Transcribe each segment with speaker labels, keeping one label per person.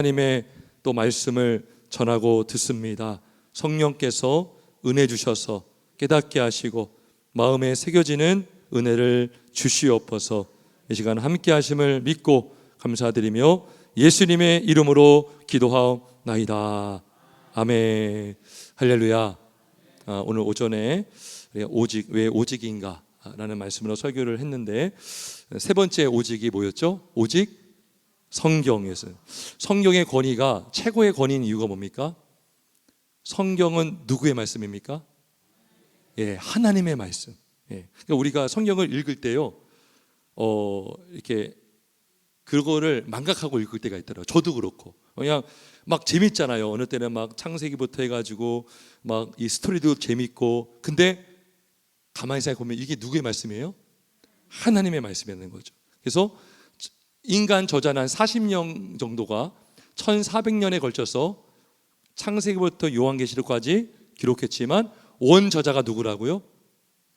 Speaker 1: 하나님의 또 말씀을 전하고 듣습니다. 성령께서 은혜 주셔서 깨닫게 하시고 마음에 새겨지는 은혜를 주시옵소서. 이 시간 함께 하심을 믿고 감사드리며 예수님의 이름으로 기도하옵나이다. 아멘. 할렐루야. 오늘 오전에 오직 왜 오직인가 라는 말씀으로 설교를 했는데, 세 번째 오직이 뭐였죠? 오직 성경이었어요. 성경의 권위가 최고의 권위인 이유가 뭡니까? 성경은 누구의 말씀입니까? 하나님의 말씀. 그러니까 우리가 성경을 읽을 때요, 이렇게 그거를 망각하고 읽을 때가 있더라고요. 저도 그렇고. 그냥 막 재밌잖아요. 어느 때는 막 창세기부터 해가지고 막 이 스토리도 재밌고, 근데 가만히 생각해 보면 이게 누구의 말씀이에요? 하나님의 말씀이라는 거죠. 그래서 인간 저자는 한 40년 정도가 1400년에 걸쳐서 창세기부터 요한계시록까지 기록했지만 원 저자가 누구라고요?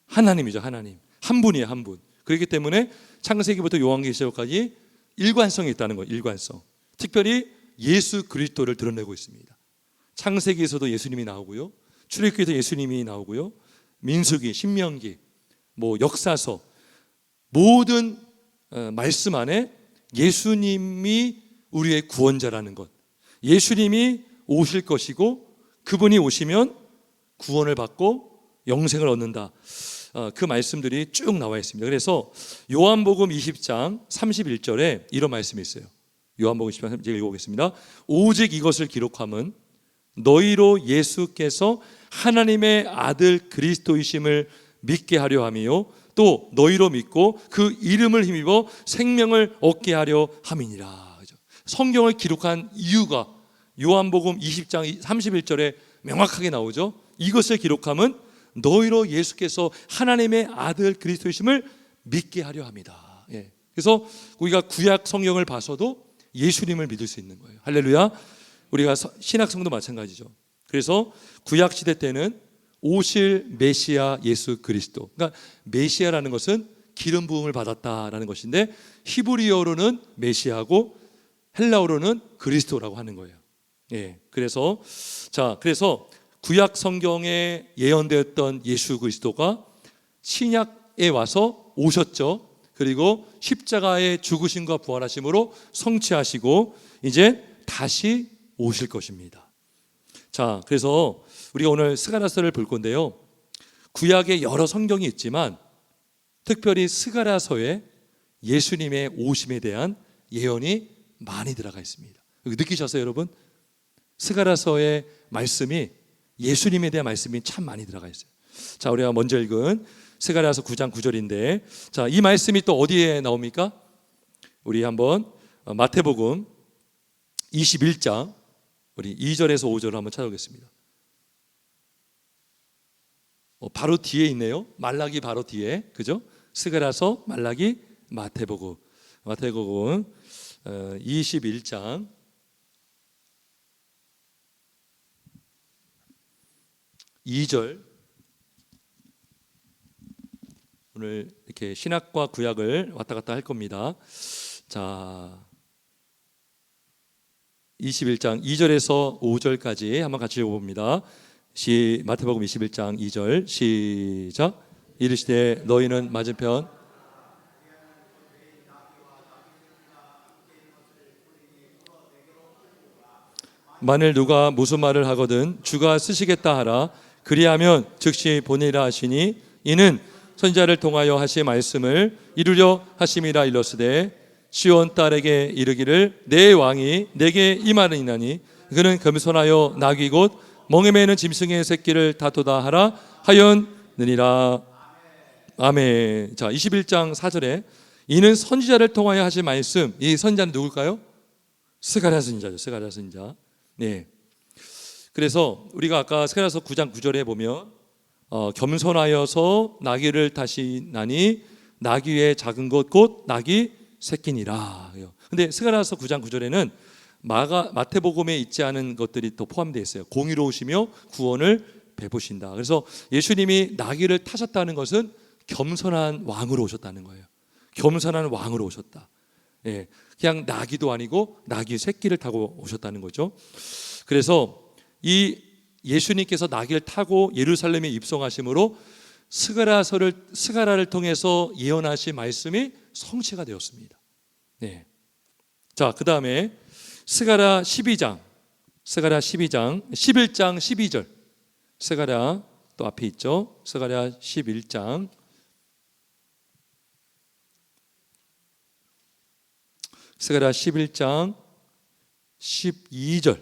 Speaker 1: 하나님이죠. 하나님. 한 분이에요. 한 분. 그렇기 때문에 창세기부터 요한계시록까지 일관성이 있다는 거예요. 일관성. 특별히 예수 그리스도를 드러내고 있습니다. 창세기에서도 예수님이 나오고요, 출애굽기에서 예수님이 나오고요, 민수기, 신명기, 역사서, 모든 말씀 안에 예수님이 우리의 구원자라는 것, 예수님이 오실 것이고 그분이 오시면 구원을 받고 영생을 얻는다, 그 말씀들이 쭉 나와 있습니다. 그래서 요한복음 20장 31절에 이런 말씀이 있어요. 요한복음 20장 31절 읽어보겠습니다. 오직 이것을 기록함은 너희로 예수께서 하나님의 아들 그리스도이심을 믿게 하려 함이요 또 너희로 믿고 그 이름을 힘입어 생명을 얻게 하려 함이니라. 성경을 기록한 이유가 요한복음 20장 31절에 명확하게 나오죠. 이것을 기록함은 너희로 예수께서 하나님의 아들 그리스도이심을 믿게 하려 합니다. 그래서 우리가 구약 성경을 봐서도 예수님을 믿을 수 있는 거예요. 할렐루야. 우리가 신약성도 마찬가지죠. 그래서 구약 시대 때는 오실 메시아 예수 그리스도, 그러니까 메시아라는 것은 기름 부음을 받았다라는 것인데, 히브리어로는 메시아고 헬라어로는 그리스도라고 하는 거예요. 그래서 구약 성경에 예언되었던 예수 그리스도가 신약에 와서 오셨죠. 그리고 십자가의 죽으심과 부활하심으로 성취하시고 이제 다시 오실 것입니다. 그래서 우리가 오늘 스가랴서를 볼 건데요, 구약에 여러 성경이 있지만 특별히 스가랴서에 예수님의 오심에 대한 예언이 많이 들어가 있습니다. 느끼셨어요, 여러분? 스가랴서의 말씀이, 예수님에 대한 말씀이 참 많이 들어가 있어요. 우리가 먼저 읽은 스가랴서 9장 9절인데, 이 말씀이 또 어디에 나옵니까? 우리 한번 마태복음 21장 우리 2절에서 5절을 한번 찾아보겠습니다. 바로 뒤에 있네요. 말라기 바로 뒤에, 그죠? 스가랴서, 말라기, 마태복음 21장 2절. 오늘 이렇게 신약과 구약을 왔다 갔다 할 겁니다. 21장 2절에서 5절까지 한번 같이 읽어봅니다. 마태복음 21장 2절 시작. 이르시되 너희는 맞은편 만일 누가 무슨 말을 하거든 주가 쓰시겠다 하라. 그리하면 즉시 보내리라 하시니 이는 선지자를 통하여 하신 말씀을 이루려 하심이라. 일러스되 시온 딸에게 이르기를 내 왕이 내게 임하느니니 그는 겸손하여 나귀 곧 멍에 매는 짐승의 새끼를 다투다 하라 하였느니라. 아멘. 21장 4절에 이는 선지자를 통하여 하신 말씀, 이 선지자는 누굴까요? 스가랴 선지자죠. 스가랴 선지자. 그래서 우리가 아까 스가랴서 9장 9절에 보면 겸손하여서 나귀를 타시나니 나귀의 작은 것 곧 나귀 새끼니라. 근데 스가랴서 9장 9절에는 마태복음에 있지 않은 것들이 또 포함되어 있어요. 공의로우시며 구원을 베푸신다. 그래서 예수님이 나귀를 타셨다는 것은 겸손한 왕으로 오셨다는 거예요. 겸손한 왕으로 오셨다. 그냥 나귀도 아니고 나귀 새끼를 타고 오셨다는 거죠. 그래서 이 예수님께서 나귀를 타고 예루살렘에 입성하심으로 스가랴를 통해서 예언하신 말씀이 성취가 되었습니다. 네. 자, 그 다음에 스가랴 11장 11장 12절. 스가랴 또 앞에 있죠. 스가랴 11장 11장 12절.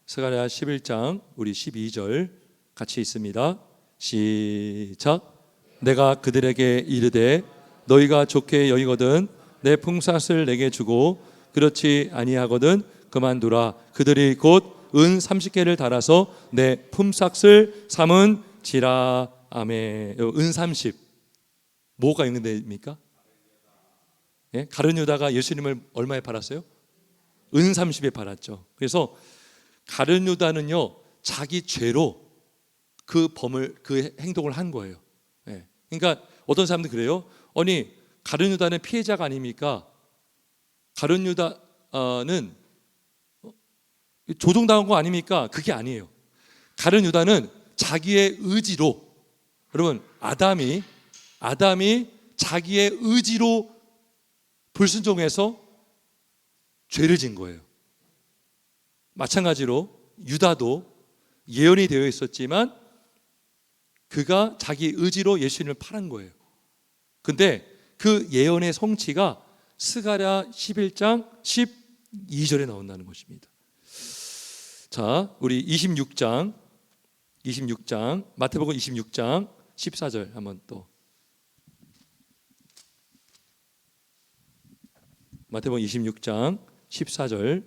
Speaker 1: 스가랴 11장 우리 12절 같이 있습니다. 시작. 내가 그들에게 이르되 너희가 좋게 여기거든 내 품삯을 내게 주고 그렇지 아니하거든 그만두라. 그들이 곧 은 30개를 달아서 내 품삯을 삼은지라. 아멘. 은 30 뭐가 연결됩니까? 예? 가룟 유다가 예수님을 얼마에 팔았어요? 은 30에 팔았죠. 그래서 가룟 유다는요 자기 죄로 그 행동을 한 거예요. 예. 그러니까 어떤 사람들 그래요. 아니 가룟 유다는 피해자가 아닙니까? 가룟 유다는 조종당한 거 아닙니까? 그게 아니에요. 가룟 유다는 자기의 의지로, 여러분 아담이 자기의 의지로 불순종해서 죄를 진 거예요. 마찬가지로 유다도 예언이 되어 있었지만 그가 자기 의지로 예수님을 팔은 거예요. 근데 그 예언의 성취가 스가랴 11장 12절에 나온다는 것입니다. 자, 우리 26장 마태복음 26장 14절 한번 또 마태복음 26장 14절.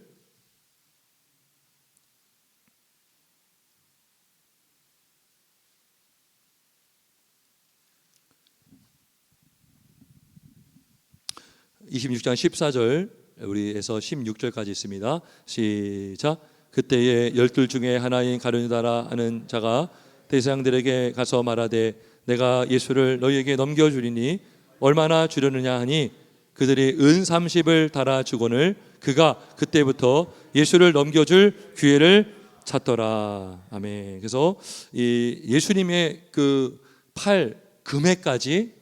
Speaker 1: 우리에서 16절까지 있습니다. 시작. 그때에 12 중에 하나인 가룟 유다라 하는 자가 대제사장들에게 가서 말하되 내가 예수를 너희에게 넘겨주리니 얼마나 주려느냐 하니 그들이 은 30을 달아주거늘 그가 그때부터 예수를 넘겨줄 기회를 찾더라. 아멘. 그래서 이 예수님의 그 팔 금액까지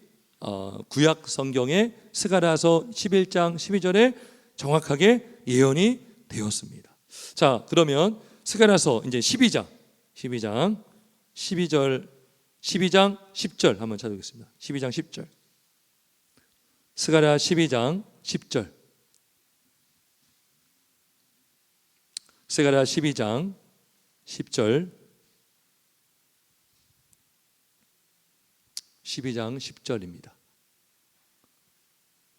Speaker 1: 구약 성경의 스가랴서 11장 12절에 정확하게 예언이 되었습니다. 자, 그러면 스가랴서 이제 12장 10절 한번 찾아보겠습니다. 12장 10절. 스가랴 12장 10절. 스가랴 12장 10절. 12장 10절입니다.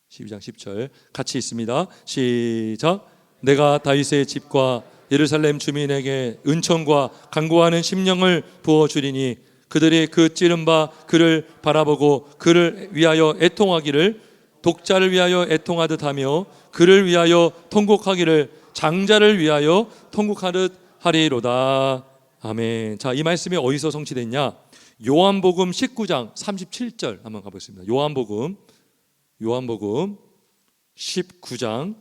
Speaker 1: 12장 10절 같이 있습니다. 시작. 내가 다윗의 집과 예루살렘 주민에게 은총과 간구하는 심령을 부어주리니 그들이 그 찌른 바 그를 바라보고 그를 위하여 애통하기를 독자를 위하여 애통하듯 하며 그를 위하여 통곡하기를 장자를 위하여 통곡하듯 하리로다. 아멘. 자, 이 말씀이 어디서 성취됐냐? 요한복음 19장 37절 한번 가보겠습니다. 요한복음 19장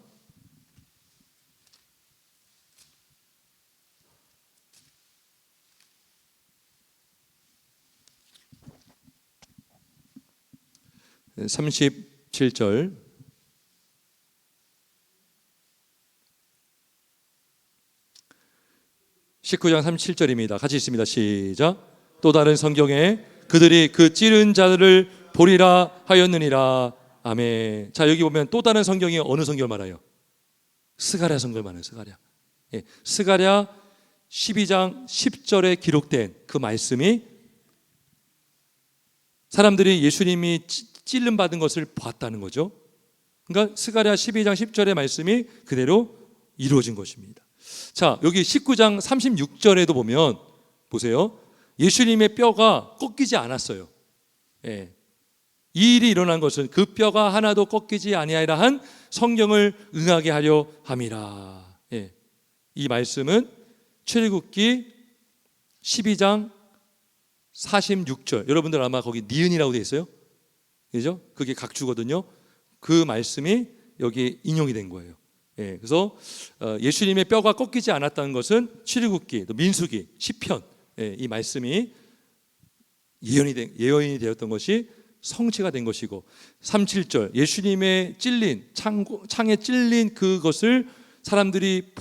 Speaker 1: 37절. (19장 37절입니다) 같이 있습니다. 시작. 또 다른 성경에 그들이 그 찌른 자들을 보리라 하였느니라. 아멘. 자, 여기 보면 또 다른 성경이 어느 성경을 말해요? 스가랴 성경을 말해요. 스가랴. 예, 스가랴 12장 10절에 기록된 그 말씀이 사람들이 예수님이 찔름 받은 것을 봤다는 거죠. 그러니까 스가랴 12장 10절의 말씀이 그대로 이루어진 것입니다. 자, 여기 19장 36절에도 보면 보세요. 예수님의 뼈가 꺾이지 않았어요. 예. 이 일이 일어난 것은 그 뼈가 하나도 꺾이지 아니하리라 한 성경을 응하게 하려 함이라. 예. 이 말씀은 출애굽기 12장 46절. 여러분들 아마 거기 니은이라고 되어 있어요. 그죠? 그게 각주거든요. 그 말씀이 여기 인용이 된 거예요. 그래서 예수님의 뼈가 꺾이지 않았다는 것은 출애굽기, 또 민수기, 시편, 이 말씀이 예언이 되었던 것이 성취가 된 것이고, 37절 예수님의 찔린 창에 찔린 그것을 사람들이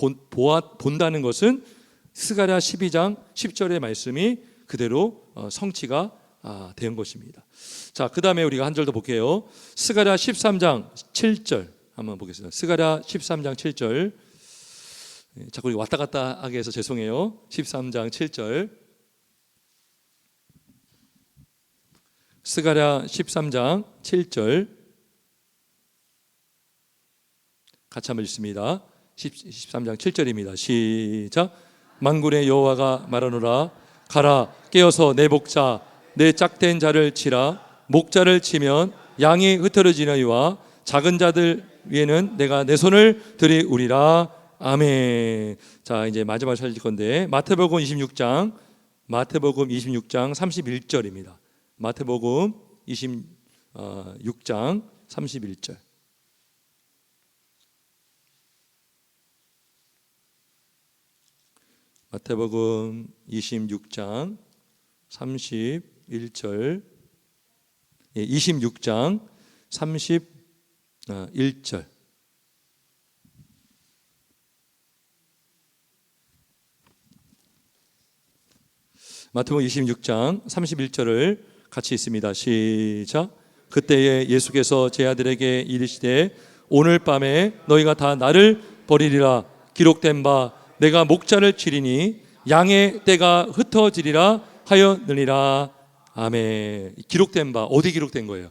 Speaker 1: 본다는 것은 스가랴 12장 10절의 말씀이 그대로 성취가 된 것입니다. 자, 그 다음에 우리가 한 절 더 볼게요. 스가랴 13장 7절 한번 보겠습니다. 스가랴 13장 7절. 자꾸 왔다 갔다 하게 해서 죄송해요. 13장 7절. 스가랴 13장 7절 같이 한번 읽습니다. 13장 7절입니다. 시작. 만군의 여호와가 말하노라. 가라, 깨어서 내 목자, 내 짝된 자를 치라. 목자를 치면 양이 흩어지나이와 작은 자들 위에는 내가 내 손을 들이우리라. 아멘. 자, 이제 마지막으로 살릴 건데 마태복음 26장 31절입니다. 마태복음 26장 31절. 마태복음 26장 31절. 26장 31절. 마태복음 26장 31절을 같이 있습니다. 시작. 그때에 예수께서 제 아들에게 이르시되 오늘 밤에 너희가 다 나를 버리리라. 기록된 바 내가 목자를 치리니 양의 떼가 흩어지리라 하였느니라. 아멘. 기록된 바 어디 기록된 거예요?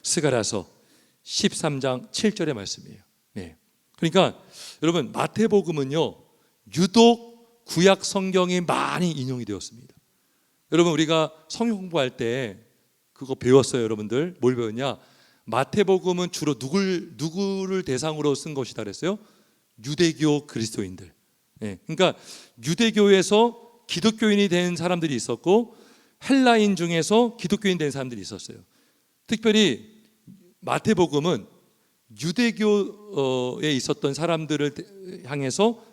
Speaker 1: 스가랴서 13장 7절의 말씀이에요. 네. 그러니까 여러분 마태복음은요 유독 구약 성경이 많이 인용이 되었습니다. 여러분 우리가 성경 공부할 때 그거 배웠어요. 여러분들 뭘 배웠냐? 마태복음은 주로 누구를 대상으로 쓴 것이다 그랬어요? 유대교 그리스도인들. 네. 그러니까 유대교에서 기독교인이 된 사람들이 있었고 헬라인 중에서 기독교인 된 사람들이 있었어요. 특별히 마태복음은 유대교에 있었던 사람들을 향해서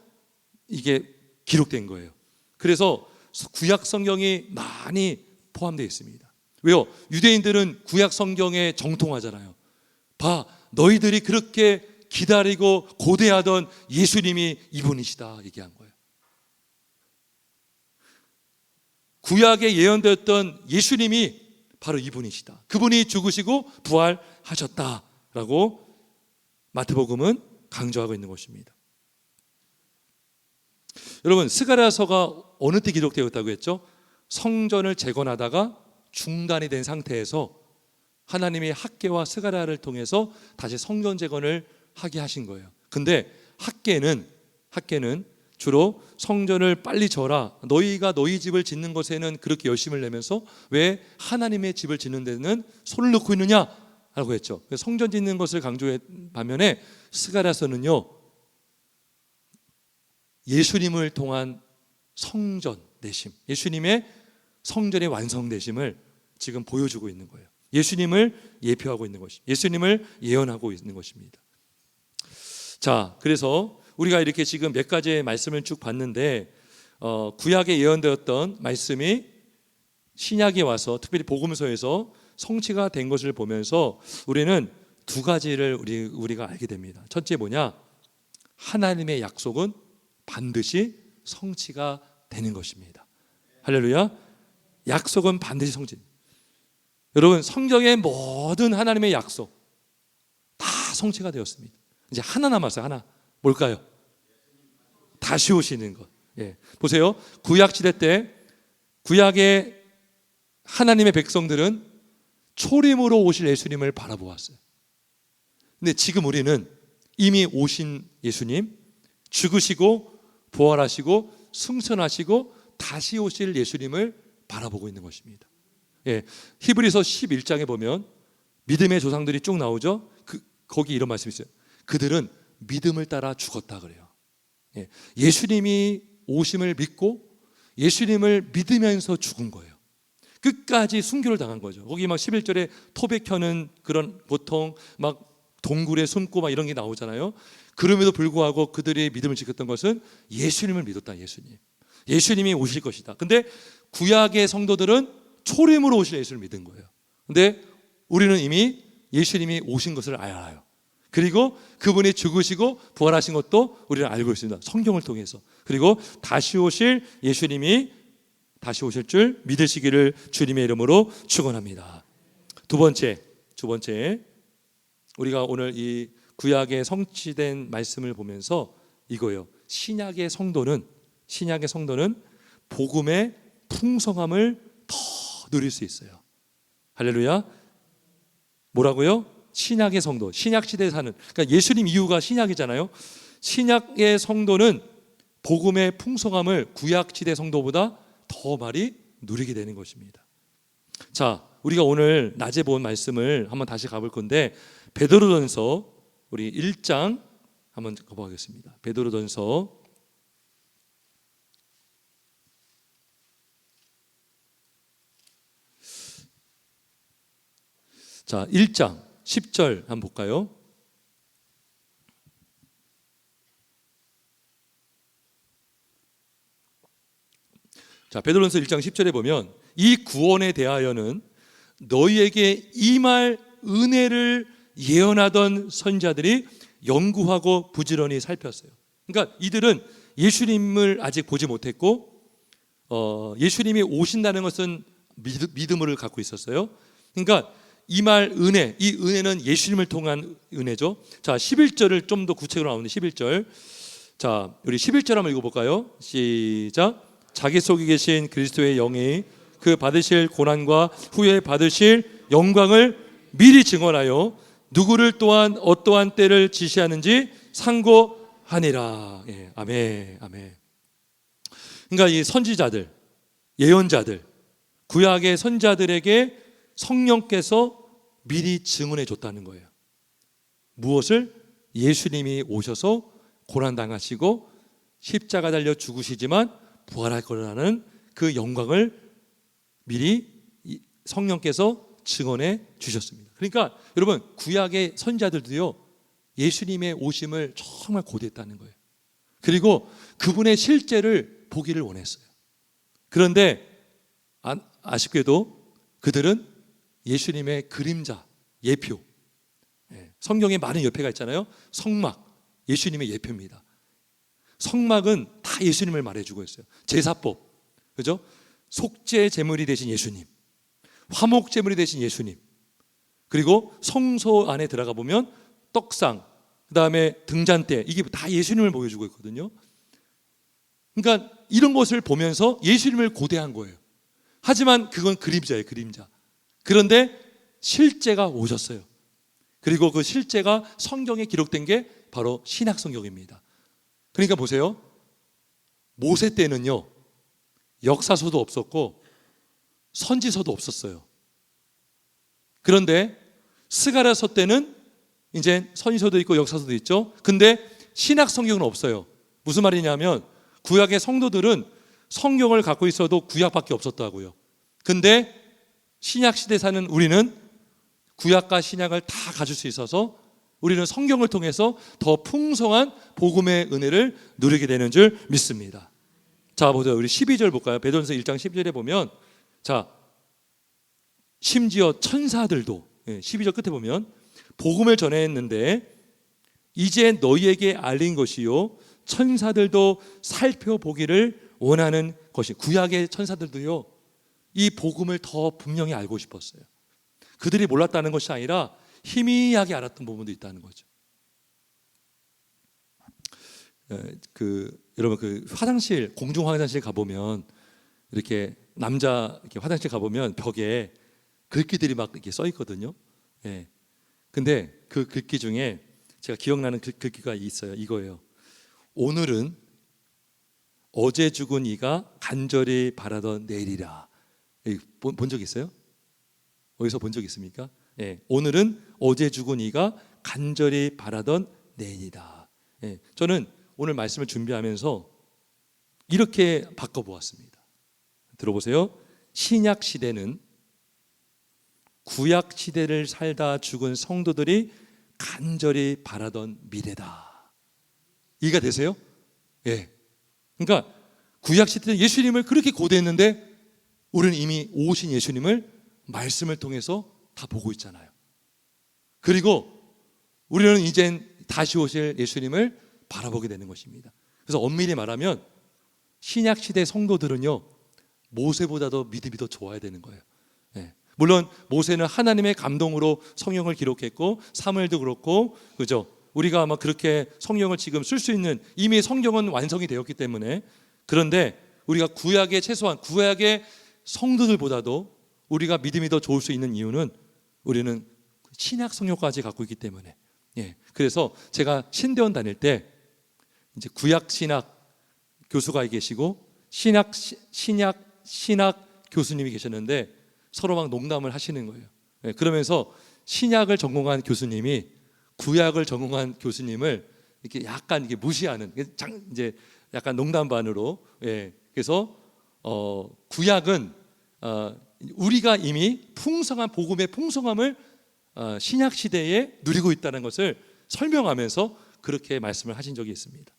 Speaker 1: 이게 기록된 거예요. 그래서 구약 성경이 많이 포함되어 있습니다. 왜요? 유대인들은 구약 성경에 정통하잖아요. 봐, 너희들이 그렇게 기다리고 고대하던 예수님이 이분이시다 얘기한 거예요. 구약에 예언되었던 예수님이 바로 이분이시다. 그분이 죽으시고 부활하셨다라고 마태복음은 강조하고 있는 것입니다. 여러분 스가랴서가 어느 때 기록되었다고 했죠? 성전을 재건하다가 중단이 된 상태에서 하나님이 학개와 스가랴를 통해서 다시 성전 재건을 하게 하신 거예요. 근데 학개는 주로 성전을 빨리 져라. 너희가 너희 집을 짓는 것에는 그렇게 열심을 내면서 왜 하나님의 집을 짓는 데는 손을 놓고 있느냐라고 했죠. 성전 짓는 것을 강조한 반면에 스가랴서는요 예수님을 통한 성전 내심, 예수님의 성전의 완성되심을 지금 보여주고 있는 거예요. 예수님을 예표하고 있는 것입니다. 예수님을 예언하고 있는 것입니다. 자, 그래서 우리가 이렇게 지금 몇 가지의 말씀을 쭉 봤는데 구약에 예언되었던 말씀이 신약에 와서 특별히 복음서에서 성취가 된 것을 보면서 우리는 두 가지를 우리가 알게 됩니다. 첫째 뭐냐? 하나님의 약속은 반드시 성취가 되는 것입니다. 할렐루야. 약속은 반드시 성취. 여러분 성경의 모든 하나님의 약속 다 성취가 되었습니다. 이제 하나 남았어요. 하나. 뭘까요? 다시 오시는 것. 예. 보세요. 구약 시대 때 구약의 하나님의 백성들은 초림으로 오실 예수님을 바라보았어요. 근데 지금 우리는 이미 오신 예수님, 죽으시고 부활하시고 승천하시고 다시 오실 예수님을 바라보고 있는 것입니다. 예. 히브리서 11장에 보면 믿음의 조상들이 쭉 나오죠. 거기 이런 말씀이 있어요. 그들은 믿음을 따라 죽었다 그래요. 예. 예수님이 오심을 믿고 예수님을 믿으면서 죽은 거예요. 끝까지 순교를 당한 거죠. 거기 막 11절에 토백혀는 그런 보통 막 동굴에 숨고 막 이런 게 나오잖아요. 그럼에도 불구하고 그들의 믿음을 지켰던 것은 예수님을 믿었다. 예수님이 오실 것이다. 근데 구약의 성도들은 초림으로 오실 예수를 믿은 거예요. 근데 우리는 이미 예수님이 오신 것을 알아요. 그리고 그분이 죽으시고 부활하신 것도 우리는 알고 있습니다. 성경을 통해서. 그리고 다시 오실 예수님이 다시 오실 줄 믿으시기를 주님의 이름으로 축원합니다. 두 번째, 우리가 오늘 이 구약에 성취된 말씀을 보면서 이거예요. 신약의 성도는 복음의 풍성함을 더 누릴 수 있어요. 할렐루야. 뭐라고요? 신약의 성도, 신약 시대에 사는, 그러니까 예수님 이후가 신약이잖아요. 신약의 성도는 복음의 풍성함을 구약 시대 성도보다 더 많이 누리게 되는 것입니다. 자, 우리가 오늘 낮에 본 말씀을 한번 다시 가볼 건데, 베드로전서 우리 1장 한번 가보겠습니다. 베드로전서 자, 1장 10절 한번 볼까요? 자, 베드로전서 1장 10절에 보면 이 구원에 대하여는 너희에게 임할 은혜를 예언하던 선지자들이 연구하고 부지런히 살폈어요. 그러니까 이들은 예수님을 아직 보지 못했고 예수님이 오신다는 것은 믿음을 갖고 있었어요. 그러니까 임할 은혜, 이 은혜는 예수님을 통한 은혜죠. 자, 11절을 좀 더 구체적으로 나오는데 11절. 자, 우리 11절 한번 읽어볼까요? 시작. 자기 속에 계신 그리스도의 영이 그 받으실 고난과 후에 받으실 영광을 미리 증언하여 누구를 또한 어떠한 때를 지시하는지 상고하니라. 예, 아멘. 그러니까 이 선지자들, 예언자들, 구약의 선지자들에게 성령께서 미리 증언해 줬다는 거예요. 무엇을? 예수님이 오셔서 고난당하시고 십자가 달려 죽으시지만 부활할 거라는 그 영광을 미리 성령께서 증언해 주셨습니다. 그러니까 여러분, 구약의 선지자들도요, 예수님의 오심을 정말 고대했다는 거예요. 그리고 그분의 실제를 보기를 원했어요. 그런데 아쉽게도 그들은 예수님의 그림자, 예표, 성경에 많은 예표가 있잖아요. 성막, 예수님의 예표입니다. 성막은 다 예수님을 말해주고 있어요. 제사법, 그죠? 속죄 제물이 되신 예수님, 화목 제물이 되신 예수님, 그리고 성소 안에 들어가 보면 떡상, 그 다음에 등잔대, 이게 다 예수님을 보여주고 있거든요. 그러니까 이런 것을 보면서 예수님을 고대한 거예요. 하지만 그건 그림자예요, 그림자. 그런데 실제가 오셨어요. 그리고 그 실제가 성경에 기록된 게 바로 신약 성경입니다. 그러니까 보세요. 모세 때는요, 역사서도 없었고 선지서도 없었어요. 그런데 스가랴서 때는 이제 선지서도 있고 역사서도 있죠. 근데 신약 성경은 없어요. 무슨 말이냐면 구약의 성도들은 성경을 갖고 있어도 구약밖에 없었다고요. 근데 신약 시대 사는 우리는 구약과 신약을 다 가질 수 있어서 우리는 성경을 통해서 더 풍성한 복음의 은혜를 누리게 되는 줄 믿습니다. 자, 보세요. 우리 12절 볼까요? 베드로전서 1장 12절에 보면, 자, 심지어 천사들도 12절 끝에 보면 복음을 전했는데 이제 너희에게 알린 것이요 천사들도 살펴보기를 원하는 것이, 구약의 천사들도요 이 복음을 더 분명히 알고 싶었어요. 그들이 몰랐다는 것이 아니라 희미하게 알았던 부분도 있다는 거죠. 여러분 그 화장실, 공중 화장실 가보면 이렇게 남자 이렇게 화장실 가보면 벽에 글귀들이 막 이렇게 써 있거든요. 근데 그 글귀 중에 제가 기억나는 글귀가 있어요. 이거예요. 오늘은 어제 죽은 이가 간절히 바라던 내일이라. 본 적 있어요? 어디서 본 적 있습니까? 오늘은 어제 죽은 이가 간절히 바라던 내일이다. 저는 오늘 말씀을 준비하면서 이렇게 바꿔보았습니다. 들어보세요. 신약 시대는 구약 시대를 살다 죽은 성도들이 간절히 바라던 미래다. 이해가 되세요? 예. 그러니까 구약시대 때 예수님을 그렇게 고대했는데 우리는 이미 오신 예수님을 말씀을 통해서 다 보고 있잖아요. 그리고 우리는 이젠 다시 오실 예수님을 바라보게 되는 것입니다. 그래서 엄밀히 말하면 신약시대 성도들은요, 모세보다도 믿음이 더 좋아야 되는 거예요. 예. 물론 모세는 하나님의 감동으로 성경을 기록했고 사무엘도 그렇고, 그죠? 우리가 아마 그렇게 성경을 지금 쓸 수 있는, 이미 성경은 완성이 되었기 때문에. 그런데 우리가 구약의, 최소한 구약의 성도들보다도 우리가 믿음이 더 좋을 수 있는 이유는 우리는 신약 성경까지 갖고 있기 때문에. 예. 그래서 제가 신대원 다닐 때 이제 구약 신학 교수가 계시고 신약 교수님이 계셨는데 서로 막 농담을 하시는 거예요. 예. 그러면서 신약을 전공한 교수님이 구약을 전공한 교수님을 이렇게 약간 이게 무시하는, 이제 약간 농담 반으로. 예. 그래서 구약은 우리가 이미 풍성한 복음의 풍성함을 신약 시대에 누리고 있다는 것을 설명하면서 그렇게 말씀을 하신 적이 있습니다.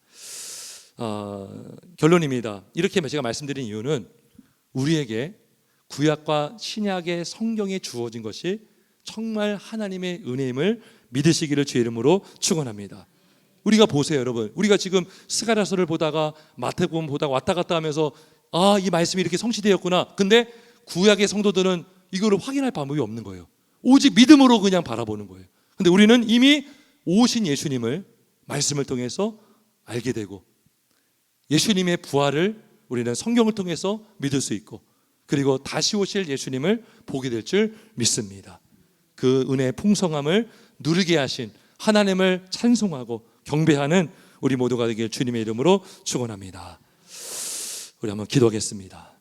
Speaker 1: 결론입니다. 이렇게 제가 말씀드린 이유는 우리에게 구약과 신약의 성경에 주어진 것이 정말 하나님의 은혜임을 믿으시기를 주의 이름으로 축원합니다. 우리가 보세요, 여러분. 우리가 지금 스가랴서를 보다가 마태복음 보다가 왔다 갔다 하면서 이 말씀이 이렇게 성취되었구나. 근데 구약의 성도들은 이거를 확인할 방법이 없는 거예요. 오직 믿음으로 그냥 바라보는 거예요. 근데 우리는 이미 오신 예수님을 말씀을 통해서 알게 되고, 예수님의 부활을 우리는 성경을 통해서 믿을 수 있고, 그리고 다시 오실 예수님을 보게 될 줄 믿습니다. 그 은혜의 풍성함을 누리게 하신 하나님을 찬송하고 경배하는 우리 모두가 되길 주님의 이름으로 축원합니다. 우리 한번 기도하겠습니다.